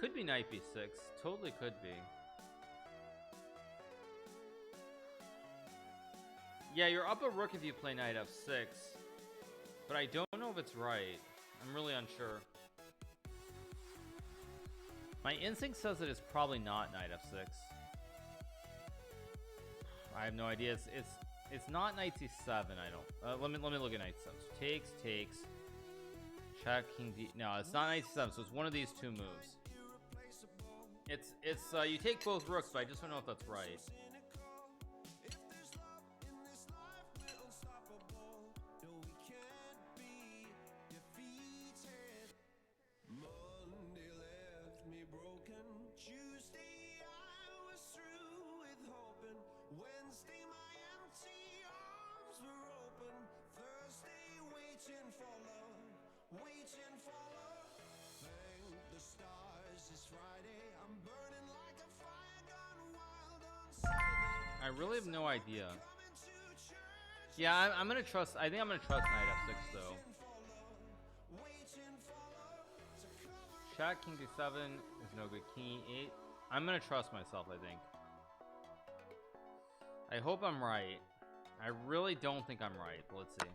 could be knight b6. Totally could be. Yeah, you're up a rook if you play knight f6. But I don't know if it's right. I'm really unsure. My instinct says that it's probably not knight f6. I have no idea. It's not knight c7. I don't. Let me look at knight c7. So takes. Check king d. No, it's not knight c7. So it's one of these two moves. It's you take both rooks, but I just don't know if that's right. I really have no idea. Yeah, I'm gonna trust. I think I'm gonna trust knight f6 though. Check king d7 is no good. King e8. I'm gonna trust myself. I think. I hope I'm right. I really don't think I'm right. But let's see.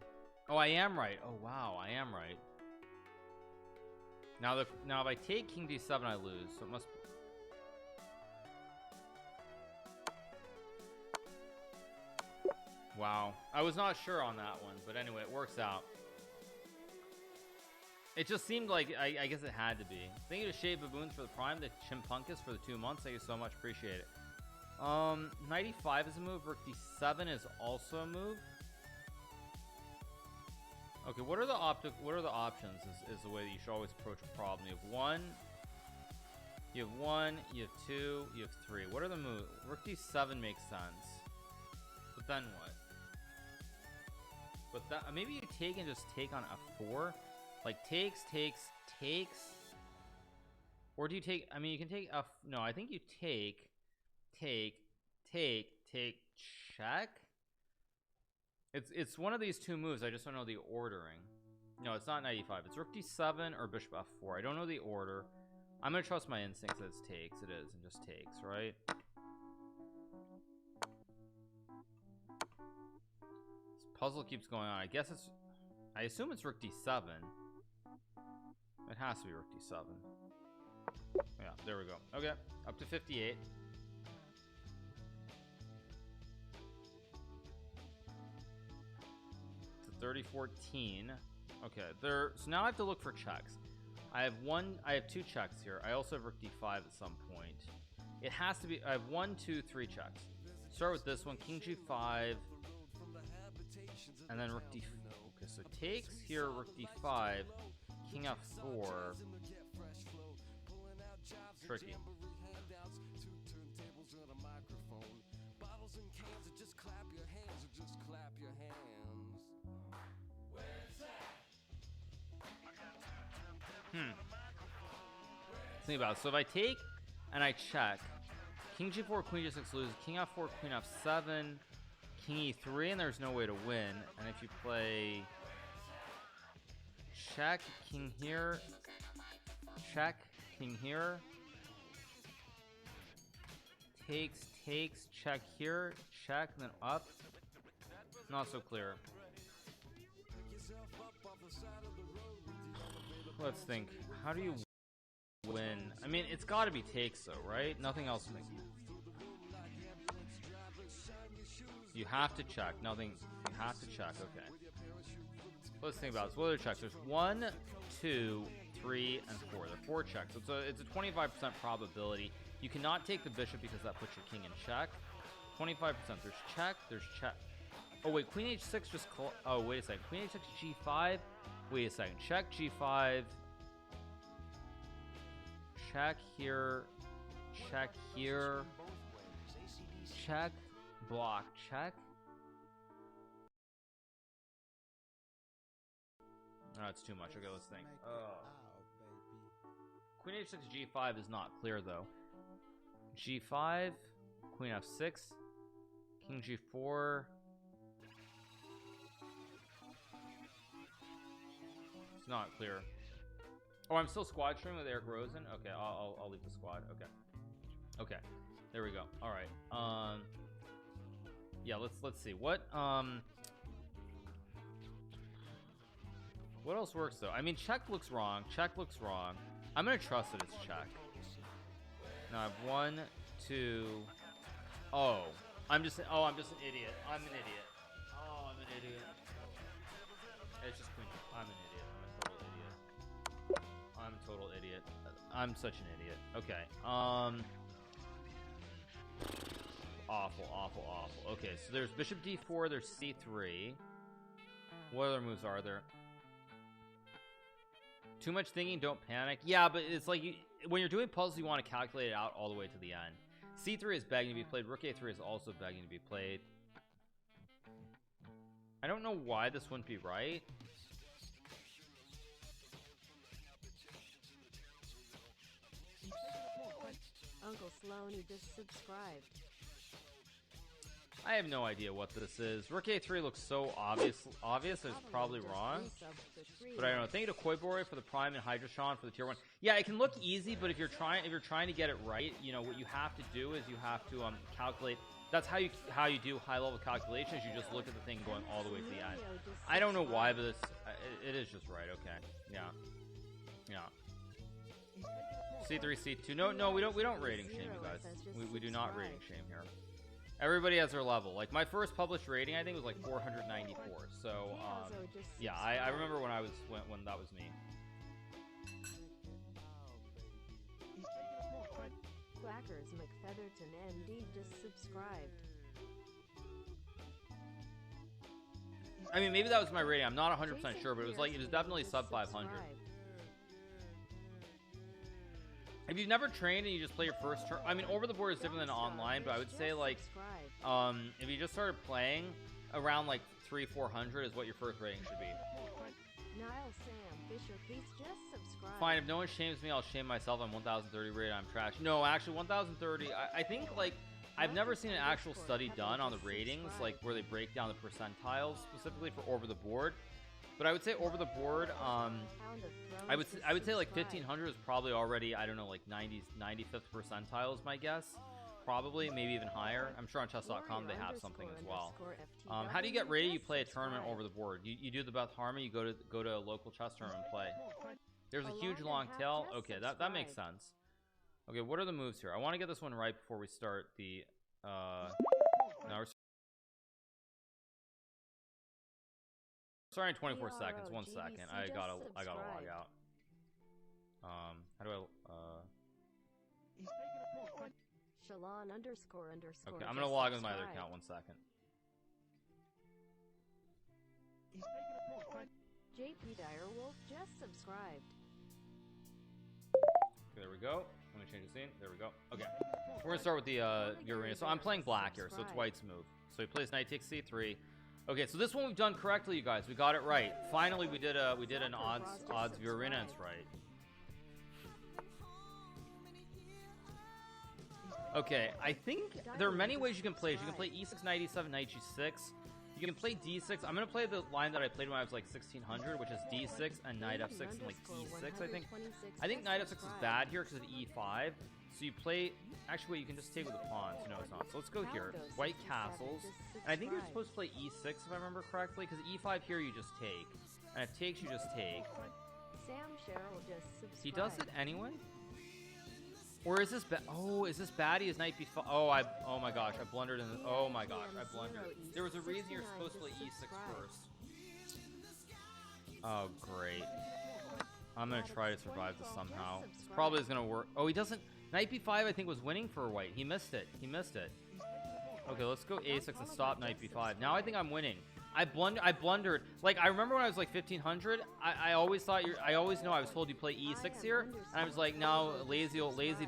Oh, I am right. Oh wow, I am right. Now if I take king d7, I lose. So it must. Wow, I was not sure on that one, but anyway, it works out. It just seemed like I guess it had to be. Thank you to Shade Baboons for the Prime, the Chimpunkus for the 2 months. Thank you so much, appreciate it. Knight e5 is a move. Rook d7 is also a move. Okay, what are the options? Is the way that you should always approach a problem. You have one, you have two, you have three. What are the moves? Rook d7 makes sense, but then what? But that maybe you take and just take on f4, like takes, or do you take? I mean, you can take f. No, I think you take, check. It's one of these two moves. I just don't know the ordering. No, it's not knight e5. It's rook d7 or bishop f4. I don't know the order. I'm gonna trust my instincts that it's takes. It is, and just takes, right? Puzzle keeps going on. I guess it's. I assume it's rook d7. It has to be rook d7. Yeah, there we go. Okay, up to 58. To 30-14. Okay, there. So now I have to look for checks. I have two checks here. I also have rook d5 at some point. It has to be. I have 1, 2, 3 checks. Start with this one. King g5. And then rook d4. Okay, so takes here, rook d5, king f4. Tricky. Think about it. So if I take and I check, king g4, queen g6 loses, king f4, queen f7. King e3, and there's no way to win. And if you play check, king here, check, king here, takes, check here, check, and then up. Not so clear. Let's think. How do you win? I mean, it's got to be takes, though, right? Nothing else makes. You have to check. Nothing. You have to check. Okay. Let's think about this. What are the checks? There's 1, 2, 3, and 4. There are 4 checks. So it's a 25% probability. You cannot take the bishop because that puts your king in check. 25%. There's check. There's check. Oh wait, queen h6 just. Oh wait a second. Queen h6 g5. Wait a second. Check g5. Check here. Check here. Check. Block, check. Oh, it's too much. Okay, let's think. Queen h6 g5 is not clear though. G5, queen f6, king g4. It's not clear. Oh, I'm still squad streaming with Eric Rosen. Okay, I'll leave the squad. Okay, there we go. All right. Yeah, let's see what else works though. I mean, check looks wrong. I'm gonna trust that it's check. Now I have 1, 2. Oh, I'm just an idiot. I'm an idiot. Oh, I'm an idiot. It's just queen. I'm an idiot. I'm a total idiot. I'm such an idiot. Okay. Awful. Okay, so there's bishop d4, there's c3. What other moves are there? Too much thinking, don't panic. Yeah, but it's like when you're doing puzzles, you want to calculate it out all the way to the end. c3 is begging to be played. Rook a3 is also begging to be played. I don't know why this wouldn't be right. Uncle Sloaney just subscribed. I have no idea what this is. Rook a3 looks so obvious it's probably wrong. But I don't know. Thank you to Koibori for the Prime and Hydroshan for the tier 1. Yeah, it can look easy, but if you're trying to get it right, you know what you have to do is you have to calculate. That's how you do high level calculations. You just look at the thing going all the way to the end. I don't know why, but it is just right. Okay. Yeah. C3, C2. No, we don't rating shame, you guys. We do not rating shame here. Everybody has their level. Like my first published rating, I think was like 494. So yeah, I remember when when that was me. Clackers McFeatherton MD just subscribed. I mean, maybe that was my rating. I'm not 100% sure, but it was definitely sub 500. If you've never trained and you just play your first turn, I mean, over the board is different than online, but I would say like, if you just started playing, around like 300-400 is what your first rating should be. Niall Sam Fisher, please just subscribe. Fine, if no one shames me, I'll shame myself. I'm 1030 rated. I'm trash. No, actually, 1030. I think like I've never seen an actual study done on the ratings, like where they break down the percentiles specifically for over the board. But I would say over the board, I would say like 1500 is probably already, I don't know, like 95th percentile is my guess. Probably, maybe even higher. I'm sure on chess.com they have something as well. How do you get rated? You play a tournament over the board. You do the Beth Harmon. You go to a local chess tournament and play. There's a huge long tail. Okay, that makes sense. Okay, what are the moves here? I want to get this one right before we start the. No, we're starting in 24 seconds. 1 second. I gotta log out. How do I? Shalon __. Okay, I'm gonna log in with my other account. 1 second. JP Direwolf just subscribed. Okay, there we go. Let me change the scene. There we go. Okay, we're gonna start with the arena. So I'm playing black here, so it's white's move. So he plays knight takes c3. Okay, so this one we've done correctly, you guys. We got it right. Finally, we did an odds view arena, and it's right. Okay, I think there are many ways you can play. You can play e6, knight e7, knight g6. You can play d6. I'm gonna play the line that I played when I was like 1600, which is d6 and knight f6 and like e6. I think knight f6 is bad here because of e5. So you play. Actually, wait, you can just take with the pawns. No, it's not. So let's go here. White castles. And I think you're supposed to play e6 if I remember correctly, because e5 here you just take, and if takes you just take. Sam Sherrill just subscribed. He does it anyway. Or is this bad? Oh, is this bad? He has knight b5. Oh my gosh, I blundered in the, oh my gosh, I blundered. There was a reason you're supposed to play e6 first. Oh, great. I'm gonna try to survive this somehow. This probably is gonna work. Oh, he doesn't. Knight b5 I think was winning for white. He missed it. Okay, let's go a6 and stop knight b5. Now I think I'm winning. I blundered. Like, I remember when I was like 1500, I always thought I always know I was told you play e6 here, and I was like, no, lazy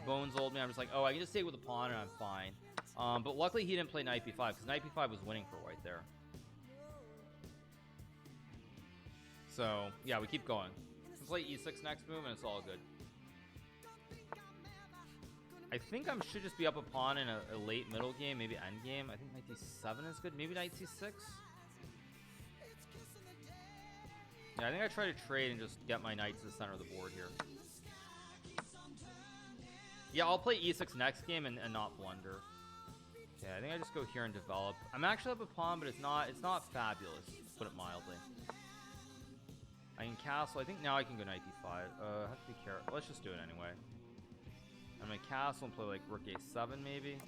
bones old me. I'm just like, oh, I can just stay with the pawn and I'm fine. But luckily he didn't play knight b5 because knight b5 was winning for white there. So yeah, we keep going. We can play e6 next move and it's all good. I think I should just be up a pawn in a late middle game, maybe end game. I think knight d7 is good. Maybe knight c6. Yeah, I think I try to trade and just get my knight to the center of the board here. Yeah, I'll play e6 next game and not blunder. Okay, I think I just go here and develop. I'm actually up a pawn, but it's not fabulous, to put it mildly. I can castle. I think now I can go knight d5. I have to be careful. Let's just do it anyway. I'm gonna castle and play like rook a7 maybe.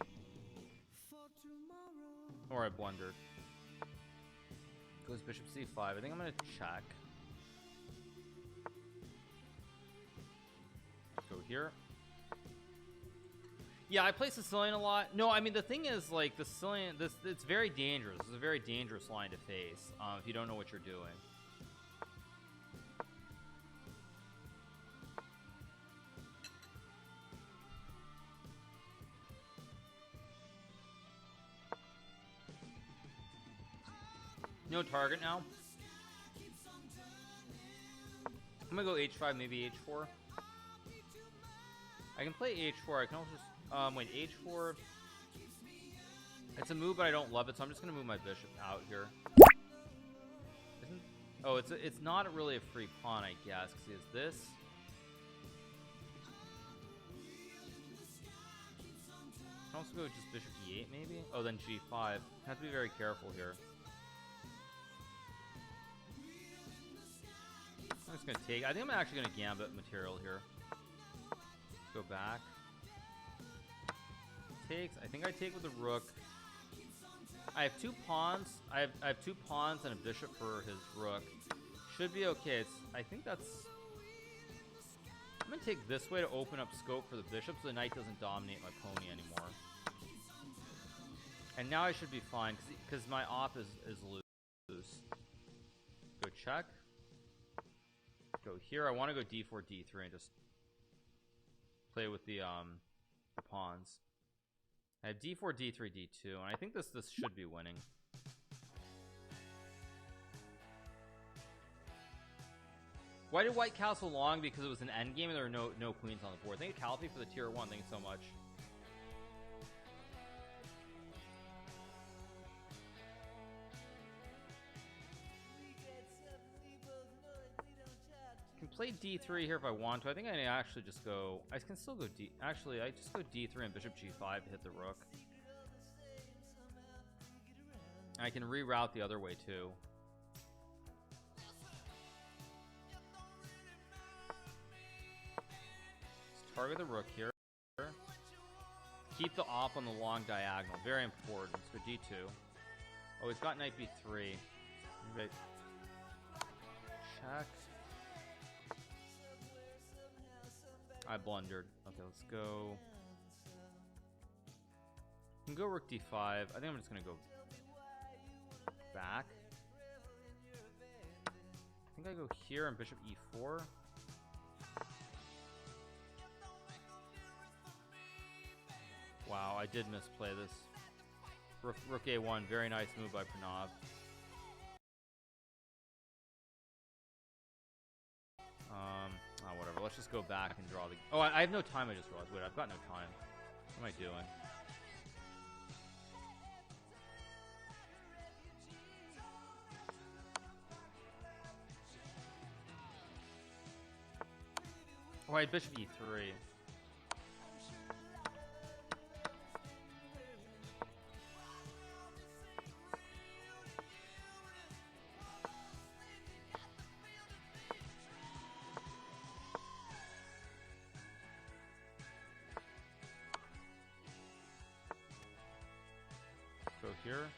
Or I blundered. Goes bishop c5. I think I'm gonna check. Go here. Yeah, I play Sicilian a lot. No, I mean the thing is like the Sicilian. It's very dangerous. It's a very dangerous line to face if you don't know what you're doing. No target now. I'm gonna go h5, maybe h4. I can play h4. I can also just wait, h4. It's a move, but I don't love it, so I'm just gonna move my bishop out here. Oh, it's not really a free pawn, I guess, because he has this. I can also go just bishop e8, maybe. Oh, then g5. I have to be very careful here. I'm just gonna take. I think I'm actually gonna gambit material here. Go back. Takes. I think I take with the rook. I have two pawns. I have two pawns and a bishop for his rook. Should be okay. I think that's. I'm gonna take this way to open up scope for the bishop, so the knight doesn't dominate my pony anymore. And now I should be fine because my op is loose. Go check. Go here. I want to go d4, d3, and just play with the pawns. I have d4, d3, d2, and I think this should be winning. Why did white castle long? Because it was an endgame and there were no queens on the board. Thank you, Calfee, for the tier 1. Thank you so much. Play d3 here if I want to. I think I actually just go. I can still go d. Actually, I just go d3 and bishop g5 to hit the rook. I can reroute the other way too. Let's target the rook here. Keep the op on the long diagonal. Very important. Let's go d2. Oh, he's got knight b3. Okay. Check. I blundered. Okay, let's go. I can go rook d5. I think I'm just gonna go back. I think I go here and bishop e4. Wow, I did misplay this. Rook a1, very nice move by Pranav. Whatever. Let's just go back and draw the. Oh, I have no time. I just realized. Wait, I've got no time. What am I doing? Oh, I had bishop e3. Go here.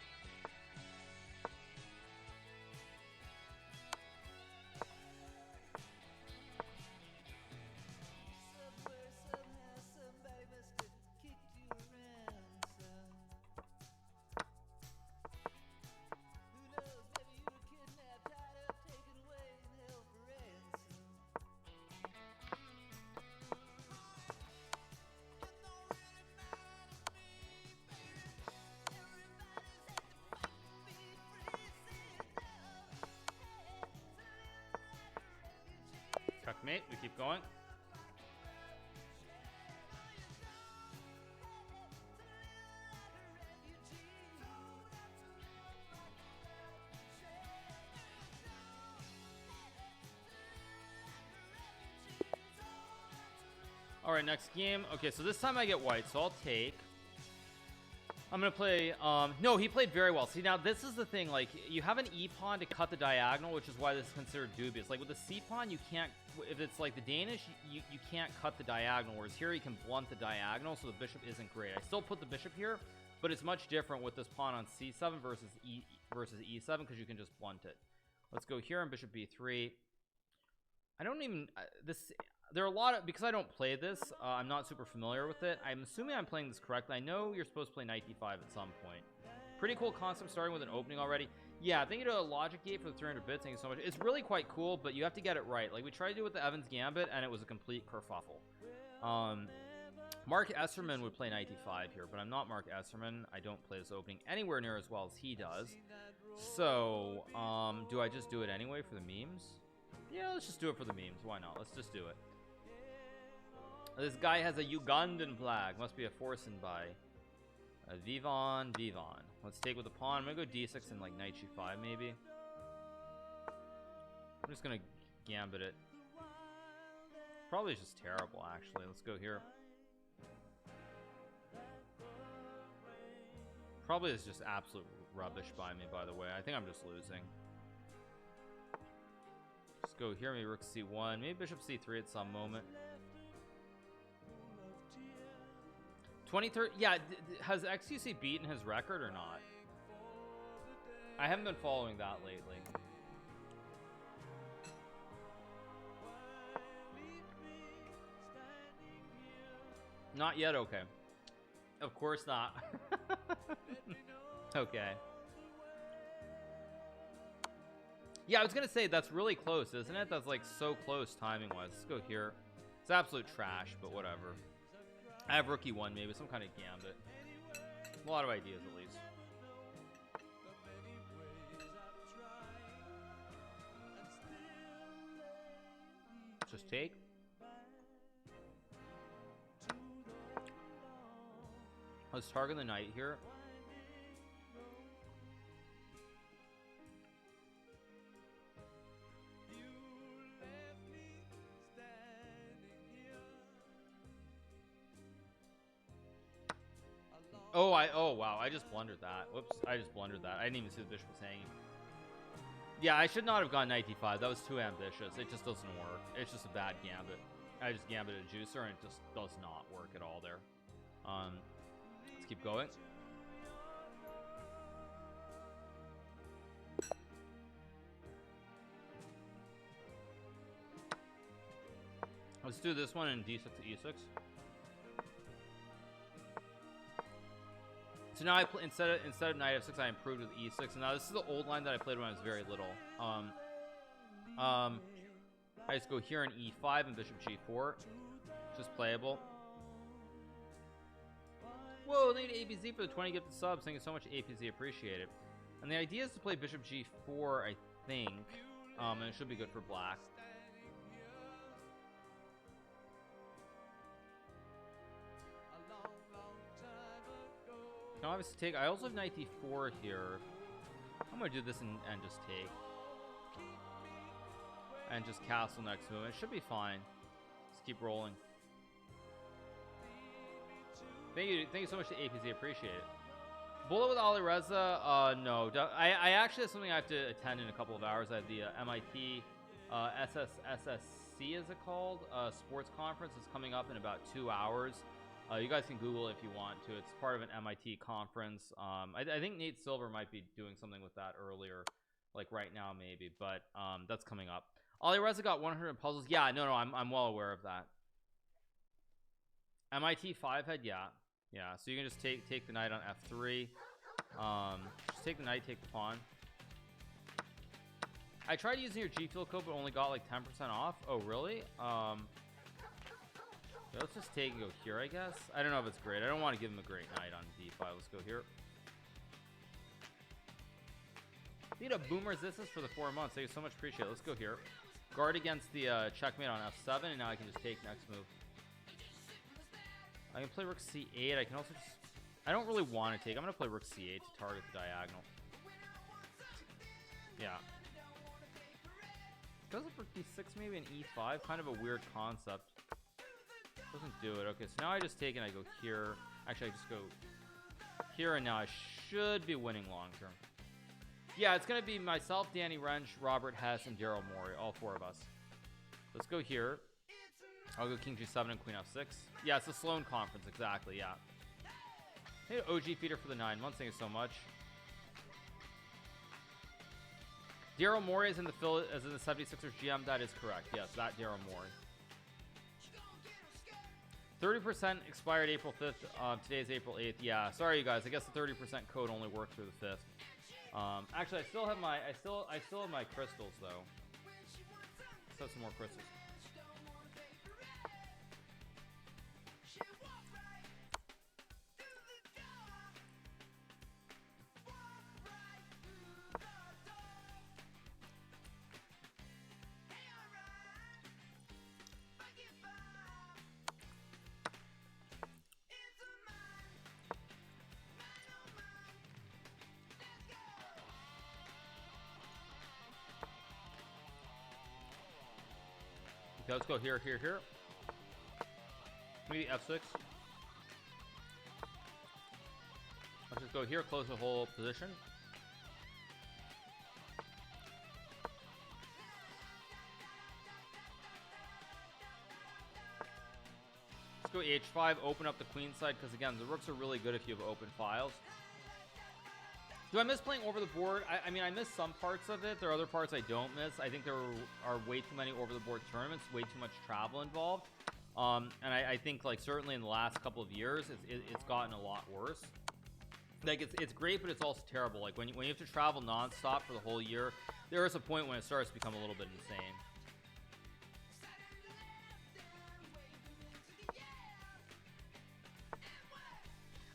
Checkmate. We keep going. All right, next game. Okay, so this time I get white, so I'll take. I'm gonna play. No, he played very well. See, now this is the thing. Like, you have an E pawn to cut the diagonal, which is why this is considered dubious. Like with the C pawn, you can't. If it's like the Danish, you can't cut the diagonal. Whereas here, you can blunt the diagonal, so the bishop isn't great. I still put the bishop here, but it's much different with this pawn on C7 versus E7 because you can just blunt it. Let's go here on bishop B3. I don't even this. There are a lot of, because I don't play this, I'm not super familiar with it. I'm assuming I'm playing this correctly. I know you're supposed to play knight d5 at some point. Pretty cool concept, starting with an opening already. Yeah, thank you to a logic gate for the 300 bits. Thank you so much. It's really quite cool, but you have to get it right. Like we tried to do it with the Evans Gambit, and it was a complete kerfuffle. Mark Esserman would play knight d5 here, but I'm not Mark Esserman. I don't play this opening anywhere near as well as he does. So, do I just do it anyway for the memes? Yeah, let's just do it for the memes. Why not? Let's just do it. This guy has a Ugandan flag. Must be a forcing by Vivon. Let's take with the pawn. I'm gonna go d6 and like knight g5 maybe. I'm just gonna gambit it. Probably just terrible actually. Let's go here. Probably is just absolute rubbish by me, by the way. I think I'm just losing. Let's go here. Maybe rook c1. Maybe bishop c3 at some moment. 23rd, yeah. Has XQC beaten his record or not? I haven't been following that lately. Not yet. Okay, of course not. Okay. Yeah, I was gonna say that's really close, isn't it? That's like so close timing wise. Let's go here. It's absolute trash, but whatever. I have rookie one, maybe some kind of gambit. A lot of ideas, at least. Just take. Let's target the knight here. Oh wow, I just blundered that. Whoops, I just blundered that. I didn't even see the bishop was hanging. Yeah, I should not have gone knight d5. That was too ambitious. It just doesn't work. It's just a bad gambit. I just gambited a juicer and it just does not work at all there. Let's keep going. Let's do this one in d6 to e6. So now I play instead of knight f6, I improved with e6. And now this is the old line that I played when I was very little. I just go here in e5 and bishop g4, just playable. Whoa! Thank you to APZ for the 20 gifted subs. Thank you so much, APZ. Appreciate it. And the idea is to play bishop g4, I think, and it should be good for black. Can obviously take. I also have knight d4 here. I'm gonna do this and just take, and just castle next move. It should be fine. Just keep rolling. Thank you so much to APZ. Appreciate it. Bullet with Ali Reza. No, I actually have something I have to attend in a couple of hours. I have the MIT SSC, is it called? Sports conference is coming up in about 2 hours. You guys can Google it if you want to. It's part of an MIT conference. I think Nate Silver might be doing something with that earlier, like right now maybe, but that's coming up. Ali Reza got 100 puzzles. Yeah, no, I'm well aware of that. MIT 5-head, yeah. So you can just take the knight on f3. Just take the knight, take the pawn. I tried using your G Fuel code, but only got like 10% off. Oh, really? Let's just take and go here, I guess. I don't know if it's great. I don't want to give him a great knight on d5. Let's go here. Need a boom resistance for the 4 months. Thank you so much. Appreciate it. Let's go here. Guard against the checkmate on f7, and now I can just take next move. I can play rook c8. I can also just... I don't really want to take. I'm going to play rook c8 to target the diagonal. Yeah. Goes up rook d6 maybe an e5. Kind of a weird concept. Doesn't do it. Okay, so now I just take and I go here. Actually, I just go here, and now I should be winning long term. Yeah, it's going to be myself, Danny Wrench, Robert Hess, and Daryl Morey. All 4 of us. Let's go here. I'll go King G7 and Queen F6. Yeah, it's the Sloan Conference. Exactly, yeah. Hey, OG feeder for the 9 months. Thank you so much. Daryl Morey is in the 76ers GM. That is correct. Yes, that Daryl Morey. 30% expired April 5th. Today's April 8th. Yeah, sorry you guys. I guess the 30% code only works through the 5th. Actually, I still have my crystals though. Let's have some more crystals. Okay, let's go here, here, here. Maybe F6. Let's just go here, close the whole position. Let's go H5, open up the queen side, because again, the rooks are really good if you have open files. Do I miss playing over the board? I mean, I miss some parts of it. There are other parts I don't miss. I think there are way too many over the board tournaments, way too much travel involved. And I think, like, certainly in the last couple of years, it's gotten a lot worse. Like, it's great, but it's also terrible. Like, when you have to travel nonstop for the whole year, there is a point when it starts to become a little bit insane.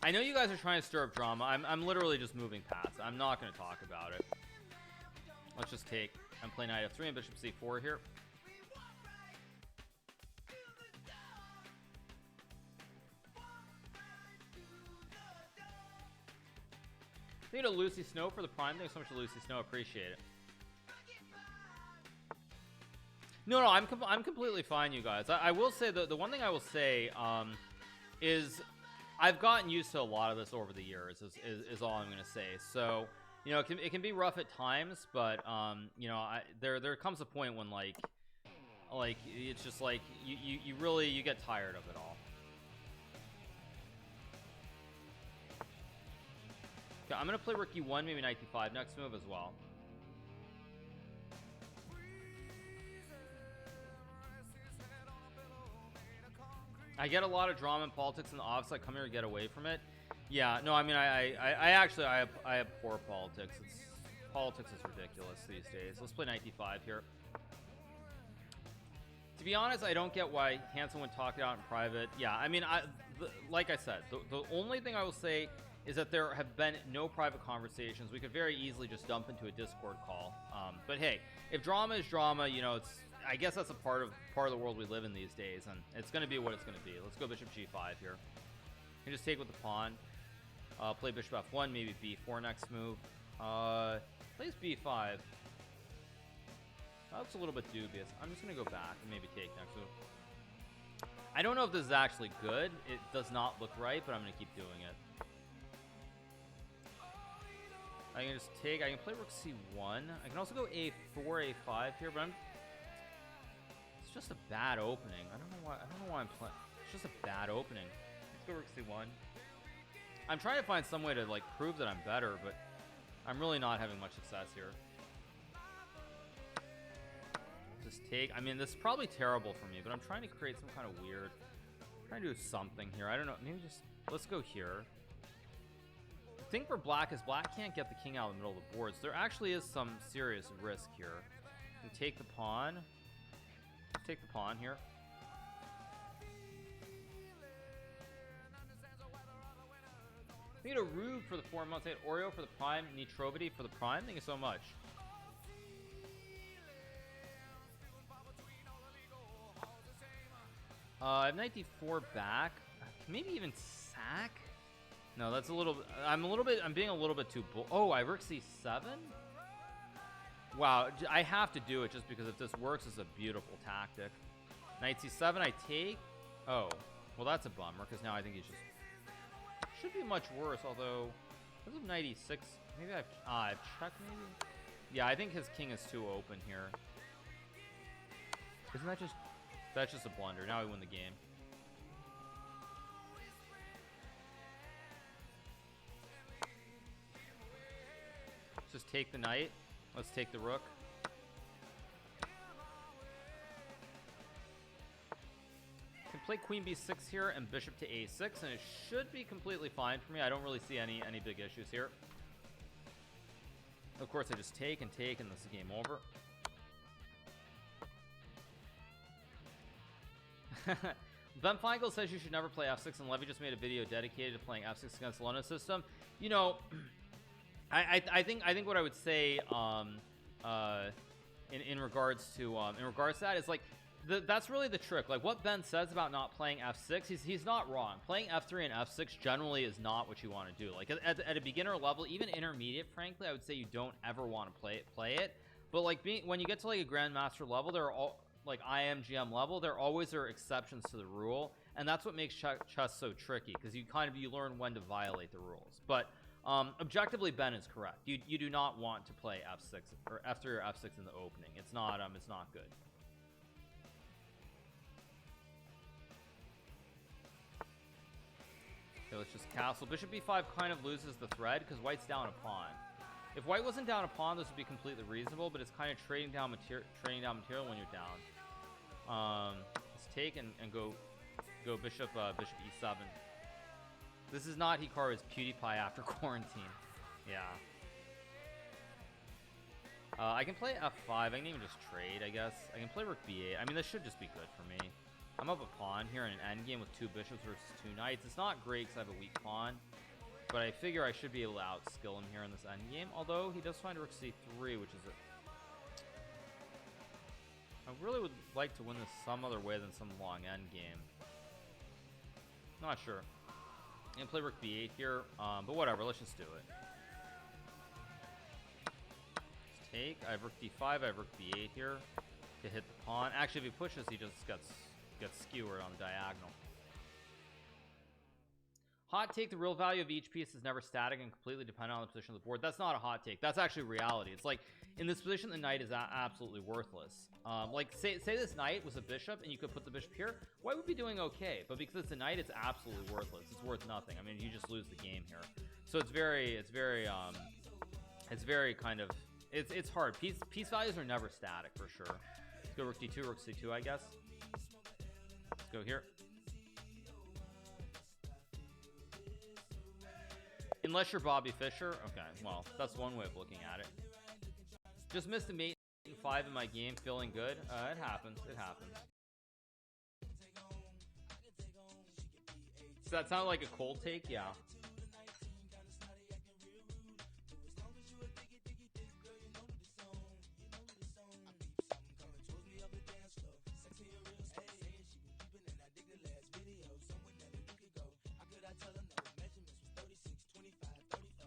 I know you guys are trying to stir up drama. I'm literally just moving past. I'm not going to talk about it. Let's just take and play knight f3 and bishop c4 here. Thank you to Lucy Snow for the prime. Thanks so much to Lucy Snow. Appreciate it. No, I'm completely fine, you guys. I will say the one thing I will say is I've gotten used to a lot of this over the years. Is all I'm gonna say. So, you know, it can be rough at times, but you know, there comes a point when like it's just like you really get tired of it all. Okay, I'm gonna play rook e1, maybe knight d5 next move as well. I get a lot of drama and politics in the office. I come here to get away from it. Yeah, no, I mean, I actually abhor politics. Politics is ridiculous these days. Let's play knight d5 here. To be honest, I don't get why Hansen would talk it out in private. Yeah, I mean, like I said, the only thing I will say is that there have been no private conversations. We could very easily just dump into a Discord call. But hey, if drama is drama, you know, I guess that's a part of the world we live in these days, and it's going to be what it's going to be. Let's go bishop g5 here. You just take with the pawn. Play bishop f1, maybe b4 next move. Plays b5. That looks a little bit dubious. I'm just going to go back and maybe take next move. I don't know if this is actually good. It does not look right, but I'm going to keep doing it. I can just take. I can play rook c1. I can also go a4, a5 here, but it's just a bad opening. I don't know why I'm playing. It's just a bad opening. Let's go rook c1. I'm trying to find some way to like prove that I'm better, but I'm really not having much success here. Just take. I mean, this is probably terrible for me, but I'm trying to create some kind of weird. I'm trying to do something here. I don't know. Maybe just let's go here. The thing for black is black can't get the king out of the middle of the board, so there actually is some serious risk here. You can take the pawn. Take the pawn here. We need a Rube for the 4 months. I had Oreo for the prime. Nitrovity for the prime. Thank you so much. I have knight d4 back. Maybe even sack. No, that's a little. I'm being a little bit too. Oh, I have rook c7. Wow, I have to do it just because if this works, it's a beautiful tactic. Knight c7, I take. Oh, Well, that's a bummer, because now I think he's just... Should be much worse, although... Because of knight e6, maybe I've checked, maybe? Yeah, I think his king is too open here. Isn't that just... That's just a blunder. Now we win the game. Let's just take the knight. Let's take the rook. Can play queen b6 here and bishop to a6, and it should be completely fine for me. I don't really see any big issues here. Of course, I just take, and this is game over. Ben Feigl says you should never play f6, and Levy just made a video dedicated to playing f6 against the London system. You know, I think what I would say in regards to that is like that's really the trick. Like what Ben says about not playing f6, he's not wrong. Playing f3 and f6 generally is not what you want to do. Like at a beginner level, even intermediate, frankly, I would say you don't ever want to play it. But like when you get to like a grandmaster level, there are all like IMGM level, there always are exceptions to the rule, and that's what makes chess so tricky, because you learn when to violate the rules. But objectively, Ben is correct. You do not want to play f6 or f3 or f6 in the opening. It's not good. Okay, let's just castle. Bishop b5 kind of loses the thread because white's down a pawn. If white wasn't down a pawn, this would be completely reasonable, but it's kind of trading down material when you're down. Let's take and go bishop e7. This is not Hikaru's PewDiePie after quarantine. Yeah. I can play f5. I can even just trade, I guess. I can play rook b8. I mean, this should just be good for me. I'm up a pawn here in an endgame with 2 bishops versus 2 knights. It's not great because I have a weak pawn, but I figure I should be able to outskill him here in this endgame. Although he does find rook c3, which is I really would like to win this some other way than some long endgame. Not sure. I'm gonna play rook b8 here, but whatever. Let's just do it. Let's take. I have rook d5. I have rook b8 here to hit the pawn. Actually, if he pushes, he just gets skewered on the diagonal. Hot take: the real value of each piece is never static and completely dependent on the position of the board. That's not a hot take. That's actually reality. It's like in this position, the knight is absolutely worthless. Like say this knight was a bishop and you could put the bishop here, white would be doing okay. But because it's a knight, it's absolutely worthless. It's worth nothing. I mean, you just lose the game here. So it's very kind of it's hard. Piece values are never static for sure. Let's go rook d2, rook c2, I guess. Let's go here. Unless you're Bobby Fischer. Okay, well, that's one way of looking at it. Just missed a mate 5 in my game, feeling good. It happens. It happens. Does that sound like a cold take? Yeah.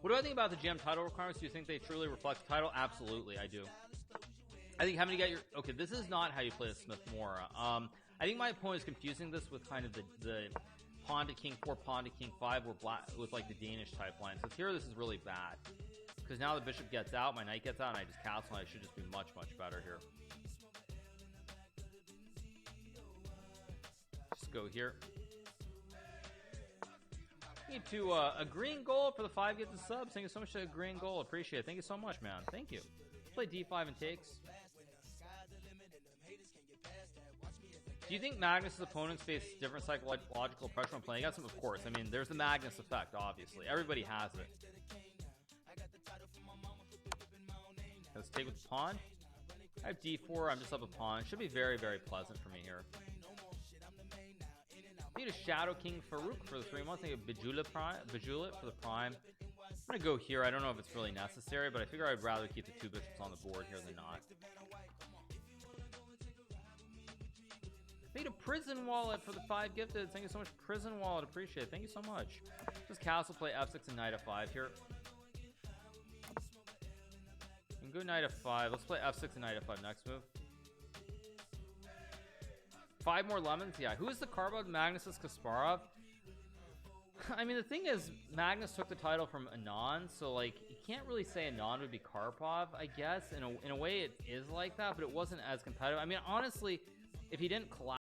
What do I think about the GM title requirements? Do you think they truly reflect the title? Absolutely, I do. I think having to get your... Okay, this is not how you play the Smith-Morra. I think my opponent is confusing this with kind of the pawn to king 4, pawn to king 5 with like the Danish type line. So here this is really bad. Because now the bishop gets out, my knight gets out, and I just castle, and I should just be much, much better here. Just go here. To a green goal for the 5 gifted subs. Thank you so much for a green goal. Appreciate it. Thank you so much, man. Thank you. Play d5 and takes. Do you think Magnus' opponents face different psychological pressure when playing against him? Of course. I mean, there's the Magnus effect, obviously. Everybody has it. Let's take with the pawn. I have d4. I'm just up a pawn. Should be very, very pleasant for me here. Need a Shadow King Farouk for the 3 months. I think a Bajulit for the prime. I'm gonna go here. I don't know if it's really necessary, but I figure I'd rather keep the 2 bishops on the board here than not. Need a Prison Wallet for the 5 gifted. Thank you so much, Prison Wallet. Appreciate it. Thank you so much. Just castle, play f6 and knight f5 here. And go knight f5. Let's play f6 and knight f5 next move. 5 more lemons? Yeah. Who is the Carbod? Magnus is Kasparov. I mean, the thing is, Magnus took the title from Anand, so, like, you can't really say Anand would be Karpov, I guess. In a way, it is like that, but it wasn't as competitive. I mean, honestly, if he didn't collapse